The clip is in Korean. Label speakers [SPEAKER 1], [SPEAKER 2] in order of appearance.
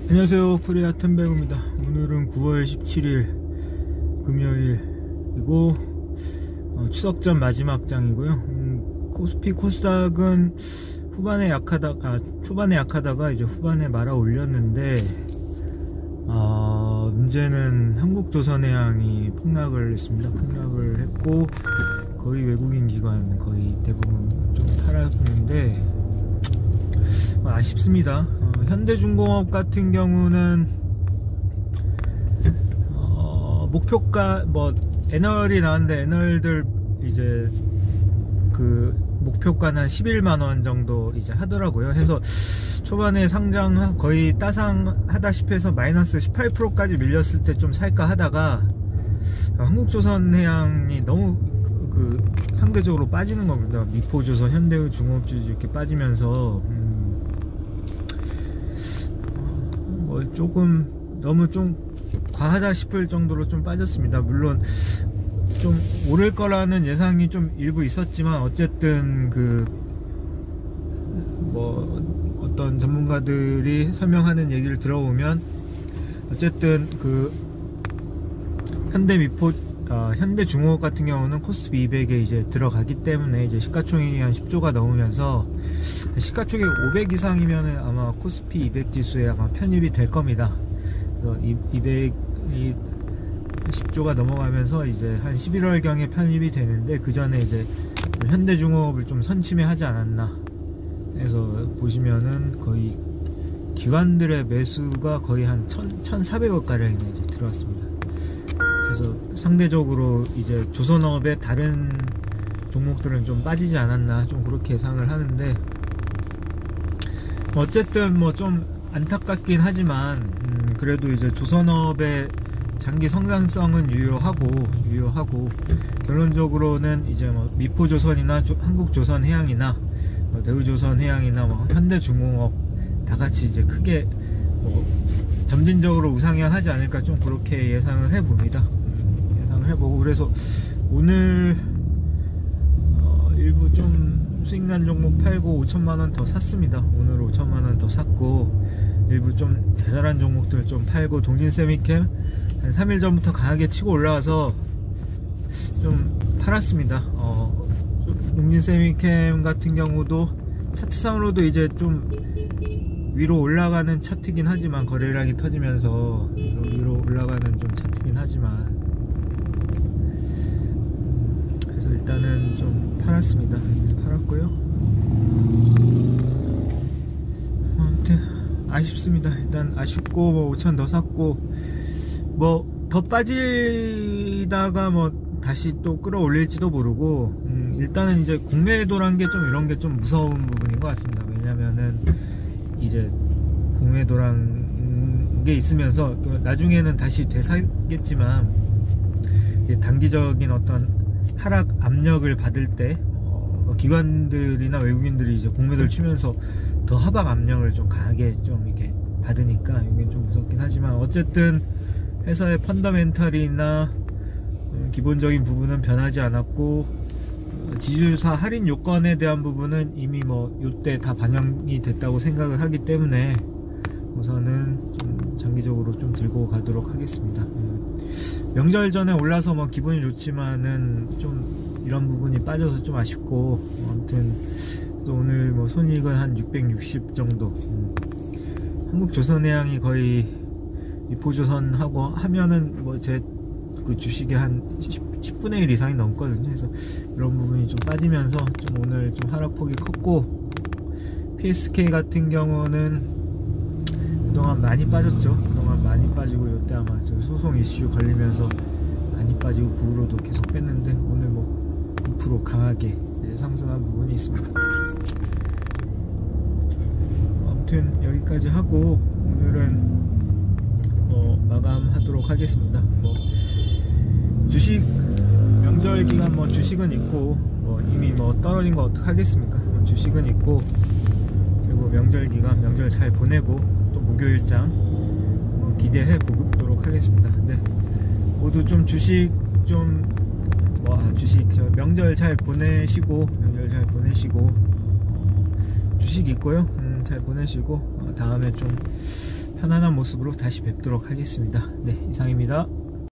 [SPEAKER 1] 안녕하세요, 코리아 템베고입니다. 오늘은 9월 17일 금요일이고 추석 전 마지막 장이고요. 코스피 코스닥은 초반에 약하다가 이제 후반에 말아 올렸는데 문제는 한국조선해양이 폭락을 했습니다. 폭락을 했고 거의 외국인 기관 거의 대부분 좀 팔았는데 아쉽습니다. 현대중공업 같은 경우는 목표가 애널이 나왔는데 애널들 이제 그 목표가는 한 11만원 정도 이제 하더라고요. 해서 초반에 상장 거의 따상하다시피 해서 마이너스 18%까지 밀렸을 때 좀 살까 하다가 한국조선해양이 너무 상대적으로 빠지는 겁니다. 미포조선, 현대중공업주들 이렇게 빠지면서 조금 너무 좀 과하다 싶을 정도로 좀 빠졌습니다. 물론 좀 오를 거라는 예상이 좀 일부 있었지만 어쨌든 어떤 전문가들이 설명하는 얘기를 들어보면 어쨌든 현대중공업 같은 경우는 코스피 200에 이제 들어가기 때문에 이제 시가총액이 한 10조가 넘으면서 시가총액 500 이상이면은 아마 코스피 200 지수에 아마 편입이 될 겁니다. 그래서 200이 10조가 넘어가면서 이제 한 11월경에 편입이 되는데 그 전에 이제 현대중공업을 좀 선침해하지 않았나. 그래서 보시면은 거의 기관들의 매수가 거의 한 1,400억 가량이 이제 들어왔습니다. 그래서 상대적으로 이제 조선업의 다른 종목들은 좀 빠지지 않았나 좀 그렇게 예상을 하는데 어쨌든 좀 안타깝긴 하지만 그래도 이제 조선업의 장기 성장성은 유효하고 결론적으로는 이제 미포조선이나 한국조선해양이나 대우조선해양이나 현대중공업 다 같이 이제 크게 점진적으로 우상향하지 않을까 좀 그렇게 예상을 해봅니다. 예상을 해보고 그래서 오늘 일부 좀 수익난 종목 팔고 5천만원 더 샀습니다. 오늘 5천만원 더 샀고 일부 좀 자잘한 종목들 좀 팔고 동진세미캠 한 3일 전부터 강하게 치고 올라와서 좀 팔았습니다. 동진세미캠 같은 경우도 차트상으로도 이제 좀 위로 올라가는 차트긴 하지만 거래량이 터지면서 위로 올라가는 좀 차트긴 하지만 그래서 일단은 좀 팔았습니다. 팔았고요. 아무튼 아쉽습니다. 일단 아쉽고 5천 더 샀고 더 빠지다가 다시 또 끌어올릴지도 모르고 일단은 이제 공매도란 게 좀 이런 게 좀 무서운 부분인 것 같습니다. 왜냐면은 이제 공매도란 게 있으면서 나중에는 다시 되사겠지만 단기적인 어떤 하락 압력을 받을 때 기관들이나 외국인들이 이제 공매도를 치면서 더 하락 압력을 좀 강하게 좀 이렇게 받으니까 이게 좀 무섭긴 하지만 어쨌든 회사의 펀더멘탈이나 기본적인 부분은 변하지 않았고 지주사 할인 요건에 대한 부분은 이미 요때 다 반영이 됐다고 생각을 하기 때문에 우선은 좀 장기적으로 좀 들고 가도록 하겠습니다. 명절 전에 올라서 기분이 좋지만은 좀 이런 부분이 빠져서 좀 아쉽고 아무튼 또 오늘 손익은 한 660 정도. 한국조선해양이 거의 미포조선하고 하면은 제 주식의 한 10분의 1 이상이 넘거든요. 그래서 이런 부분이 좀 빠지면서 좀 오늘 좀 하락폭이 컸고 PSK 같은 경우는 그동안 많이 빠졌죠. 그동안 많이 빠지고 이때 아마 소송 이슈 걸리면서 많이 빠지고 그 후로도 계속 뺐는데 오늘 9% 강하게 상승한 부분이 있습니다. 아무튼 여기까지 하고 오늘은 마감하도록 하겠습니다. 주식 명절 기간 주식은 있고 이미 떨어진 거 어떡하겠습니까? 주식은 있고 그리고 명절 기간 명절 잘 보내고 또 목요일장 기대해 보도록 하겠습니다. 네, 모두 좀 주식 명절 잘 보내시고 주식 있고요. 잘 보내시고 다음에 좀 편안한 모습으로 다시 뵙도록 하겠습니다. 네, 이상입니다.